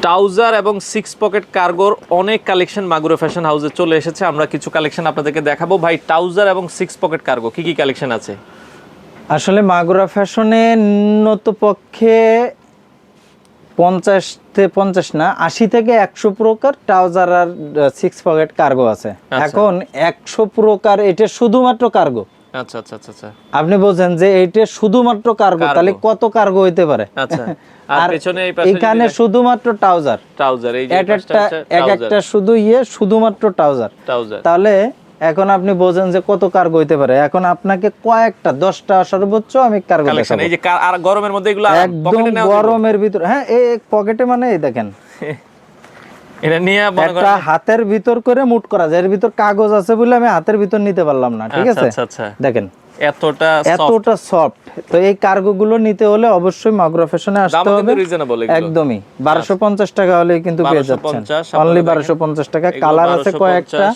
Trouser এবং 6 pocket কার্গোর অনেক collection Magura fashion হাউসে চলে এসেছে। আমরা কিছু কালেকশন আপনাদেরকে দেখাবো। ভাই, ট্রাউজার এবং 6 পকেট কার্গো কি কি কালেকশন আছে? আসলে মাগুরা ফ্যাশনে ন্যূনত পক্ষে 50 না 80 থেকে 100 প্রকার ট্রাউজার আর 6 পকেট কার্গো আছে। এখন 100 প্রকার এটা শুধুমাত্র কার্গো। আচ্ছা আচ্ছা আচ্ছা আচ্ছা। আপনি বলছেন যে এটা শুধুমাত্র কার্গো, তাহলে কত কার্গো হইতে পারে? আচ্ছা। আর পেছনে এই পাশে এখানে শুধুমাত্র ট্রাউজার। ট্রাউজার এই যে এক একটা শুধু শুধুমাত্র ট্রাউজার। তাহলে এখন আপনি বোঝেন যে কত কার্গো হইতে পারে। এখন আপনাকে কয়েকটা 10টা সর্বোচ্চ আমি কার্গো দেখাবো। এই যে আর গরমের মধ্যে এগুলো একদম গরমের ভিতর, হ্যাঁ এই পকেটে মানে এই দেখেন এটা নিয়ে একটা হাতের ভিতর করে মুট করা যায়। এর ভিতর কাগজ আছে বলে আমি হাতের ভিতর নিতে পারলাম না, ঠিক আছে? আচ্ছা আচ্ছা। দেখেন এতটা সফট। তো এই কার্গো গুলো নিতে হলে অবশ্যই মাগুরা ফ্যাশনে আসতে হবে। একদমই 1250 টাকা হলে কিন্তু পেয়ে যাচ্ছেন। অনলি 1250 টাকা। কালার আছে কয়েকটা।